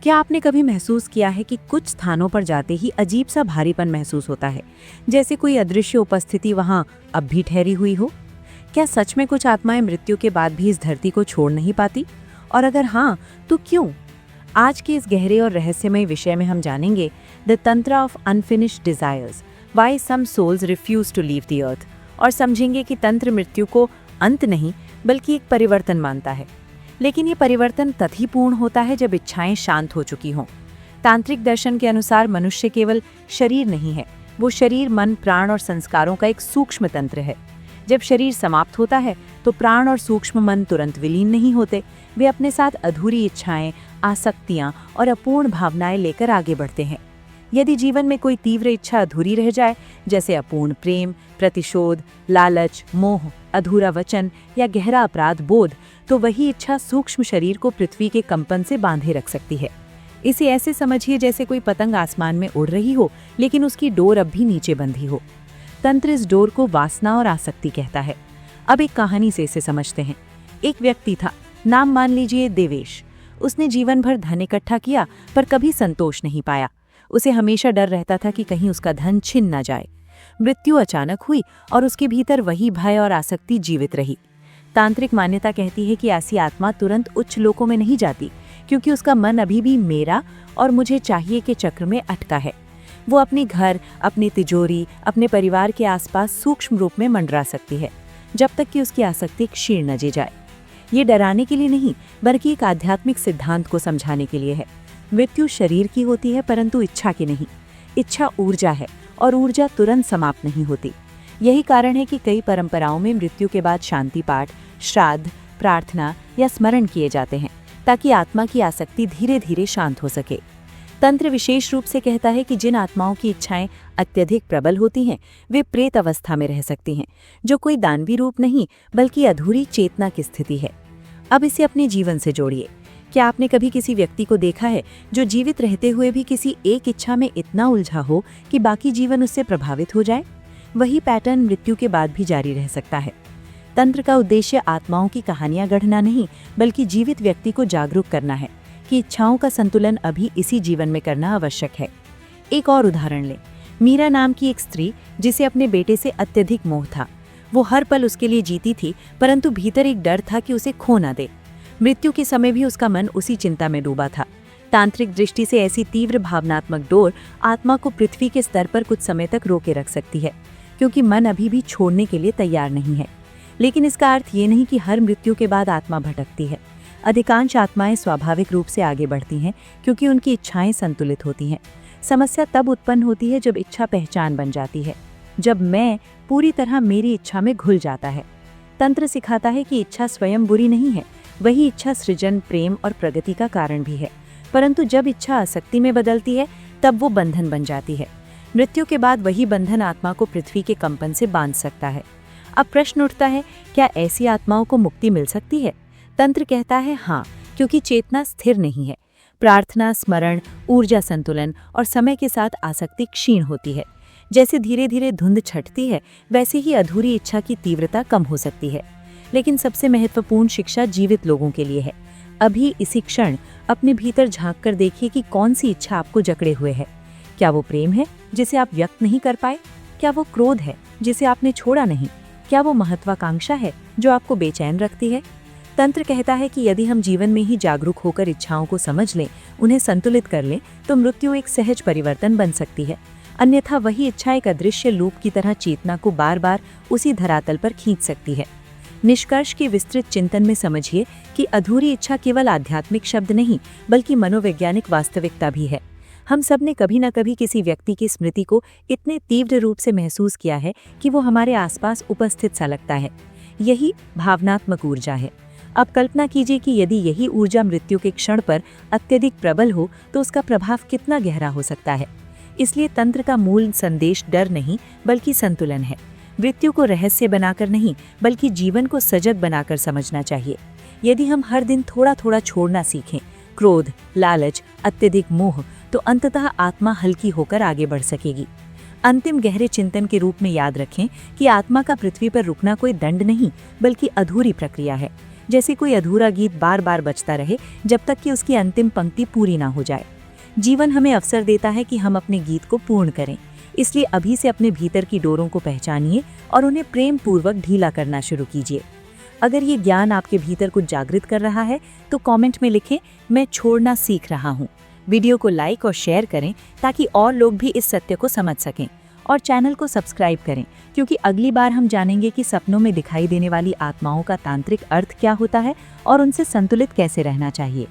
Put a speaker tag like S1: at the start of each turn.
S1: क्या आपने कभी महसूस किया है कि कुछ स्थानों पर जाते ही अजीब सा भारीपन महसूस होता है, जैसे कोई अदृश्य उपस्थिति वहां अब भी ठहरी हुई हो? क्या सच में कुछ आत्माएं मृत्यु के बाद भी इस धरती को छोड़ नहीं पाती? और अगर हाँ, तो क्यों? आज के इस गहरे और रहस्यमय विषय में हम जानेंगे the tantra of unfinished desires, why some souls refuse to leave the earth, और समझेंगे कि तंत्र मृत्यु को अंत नहीं बल्कि एक परिवर्तन मानता है। लेकिन ये परिवर्तन तभी पूर्ण होता है जब इच्छाएं शांत हो चुकी हों। तांत्रिक दर्शन के अनुसार मनुष्य केवल शरीर नहीं है, वो शरीर, मन, प्राण और संस्कारों का एक सूक्ष्म तंत्र है। जब शरीर समाप्त होता है तो प्राण और सूक्ष्म मन तुरंत विलीन नहीं होते, वे अपने साथ अधूरी इच्छाएं, आसक्तियां और अपूर्ण भावनाएं लेकर आगे बढ़ते हैं। यदि जीवन में कोई तीव्र इच्छा अधूरी रह जाए, जैसे अपूर्ण प्रेम, प्रतिशोध, लालच, मोह, अधूरा वचन या गहरा अपराध बोध, तो वही इच्छा सूक्ष्म शरीर को पृथ्वी के कंपन से बांधे रख सकती है। इसे ऐसे समझिए जैसे कोई पतंग आसमान में उड़ रही हो, लेकिन उसकी डोर अब भी नीचे बंधी हो। तंत्र इस डोर को वासना और आसक्ति कहता है। अब एक कहानी से इसे समझते हैं। एक व्यक्ति था, नाम मान लीजिए देवेश। उसने जीवन भर धन इकट्ठा किया पर कभी संतोष नहीं पाया। उसे हमेशा डर रहता था कि कहीं उसका धन छिन न जाए। मृत्यु अचानक हुई और उसके भीतर वही भय और आसक्ति जीवित रही। तांत्रिक मान्यता कहती है कि ऐसी आत्मा तुरंत उच्च लोकों में नहीं जाती, क्योंकि उसका मन अभी भी मेरा और मुझे चाहिए के चक्र में अटका है। वो अपने घर, अपनी तिजोरी, अपने परिवार के आसपास सूक्ष्म रूप में मंडरा सकती है, जब तक कि उसकी आसक्ति क्षीण न जी जाए। ये डराने के लिए नहीं, बल्कि एक आध्यात्मिक सिद्धांत को समझाने के लिए है। मृत्यु शरीर की होती है, परंतु इच्छा की नहीं। इच्छा ऊर्जा है और ऊर्जा तुरंत समाप्त नहीं होती। यही कारण है कि कई परंपराओं में मृत्यु के बाद शांति पाठ, श्राद्ध, प्रार्थना या स्मरण किए जाते हैं, ताकि आत्मा की आसक्ति धीरे धीरे शांत हो सके। तंत्र विशेष रूप से कहता है कि जिन आत्माओं की इच्छाएं अत्यधिक प्रबल होती हैं, वे प्रेत अवस्था में रह सकती हैं, जो कोई दानवी रूप नहीं बल्कि अधूरी चेतना की स्थिति है। अब इसे अपने जीवन से जोड़िए। क्या आपने कभी किसी व्यक्ति को देखा है जो जीवित रहते हुए भी किसी एक इच्छा में इतना उलझा हो कि बाकी जीवन उससे प्रभावित हो जाए? वही पैटर्न मृत्यु के बाद भी जारी रह सकता है। तंत्र का उद्देश्य आत्माओं की कहानियां गढ़ना नहीं, बल्कि जीवित व्यक्ति को जागरूक करना है कि इच्छाओं का संतुलन अभी इसी जीवन में करना आवश्यक है। एक और उदाहरण लें। मीरा नाम की एक स्त्री, जिसे अपने बेटे से अत्यधिक मोह था। वो हर पल उसके लिए जीती थी, परंतु भीतर एक डर था कि उसे खो न दे। मृत्यु के समय भी उसका मन उसी चिंता में डूबा था। तांत्रिक दृष्टि से ऐसी तीव्र भावनात्मक डोर आत्मा को पृथ्वी के स्तर पर कुछ समय तक रोके रख सकती है, क्योंकि मन अभी भी छोड़ने के लिए तैयार नहीं है। लेकिन इसका अर्थ ये नहीं कि हर मृत्यु के बाद आत्मा भटकती है। अधिकांश आत्माएं स्वाभाविक रूप से आगे बढ़ती हैं, क्योंकि उनकी इच्छाएं संतुलित होती हैं। समस्या तब उत्पन्न होती है जब इच्छा पहचान बन जाती है, जब मैं पूरी तरह मेरी इच्छा में घुल जाता है। तंत्र सिखाता है कि इच्छा स्वयं बुरी नहीं है, वही इच्छा सृजन, प्रेम और प्रगति का कारण भी है। परंतु जब इच्छा आसक्ति में बदलती है, तब वो बंधन बन जाती है। मृत्यु के बाद वही बंधन आत्मा को पृथ्वी के कंपन से बांध सकता है। अब प्रश्न उठता है, क्या ऐसी आत्माओं को मुक्ति मिल सकती है? तंत्र कहता है हाँ, क्योंकि चेतना स्थिर नहीं है। प्रार्थना, स्मरण, ऊर्जा संतुलन और समय के साथ आसक्ति क्षीण होती है। जैसे धीरे धीरे धुंध छटती है, वैसे ही अधूरी इच्छा की तीव्रता कम हो सकती है। लेकिन सबसे महत्वपूर्ण शिक्षा जीवित लोगों के लिए है। अभी इसी क्षण अपने भीतर झांक कर देखिए कि कौन सी इच्छा आपको जकड़े हुए है। क्या वो प्रेम है जिसे आप व्यक्त नहीं कर पाए? क्या वो क्रोध है जिसे आपने छोड़ा नहीं? क्या वो महत्वाकांक्षा है जो आपको बेचैन रखती है? तंत्र कहता है कि यदि हम जीवन में ही जागरूक होकर इच्छाओं को समझ लें, उन्हें संतुलित कर लें, तो मृत्यु एक सहज परिवर्तन बन सकती है। अन्यथा वही इच्छा एक अदृश्य लूप की तरह चेतना को बार बार उसी धरातल पर खींच सकती है। निष्कर्ष के विस्तृत चिंतन में समझिए कि अधूरी इच्छा केवल आध्यात्मिक शब्द नहीं, बल्कि मनोवैज्ञानिक वास्तविकता भी है। हम सब ने कभी न कभी किसी व्यक्ति की स्मृति को इतने तीव्र रूप से महसूस किया है कि वो हमारे आसपास उपस्थित सा लगता है। यही भावनात्मक ऊर्जा है। अब कल्पना कीजिए कि यदि यही ऊर्जा मृत्यु के क्षण पर अत्यधिक प्रबल हो, तो उसका प्रभाव कितना गहरा हो सकता है। इसलिए तंत्र का मूल संदेश डर नहीं, बल्कि संतुलन है। मृत्यु को रहस्य बनाकर नहीं, बल्कि जीवन को सजग बनाकर समझना चाहिए। यदि हम हर दिन थोड़ा थोड़ा छोड़ना सीखें, क्रोध, लालच, अत्यधिक मोह, तो अंततः आत्मा हल्की होकर आगे बढ़ सकेगी। अंतिम गहरे चिंतन के रूप में याद रखें कि आत्मा का पृथ्वी पर रुकना कोई दंड नहीं, बल्कि अधूरी प्रक्रिया है। जैसे कोई अधूरा गीत बार बार बजता रहे जब तक कि उसकी अंतिम पंक्ति पूरी ना हो जाए। जीवन हमें अवसर देता है कि हम अपने गीत को पूर्ण करें, इसलिए अभी से अपने भीतर की डोरों को पहचानिए और उन्हें प्रेम पूर्वक ढीला करना शुरू कीजिए। अगर ये ज्ञान आपके भीतर कुछ जागृत कर रहा है तो कमेंट में लिखें, मैं छोड़ना सीख रहा हूँ। वीडियो को लाइक और शेयर करें ताकि और लोग भी इस सत्य को समझ सकें, और चैनल को सब्सक्राइब करें, क्योंकि अगली बार हम जानेंगे कि सपनों में दिखाई देने वाली आत्माओं का तांत्रिक अर्थ क्या होता है और उनसे संतुलित कैसे रहना चाहिए।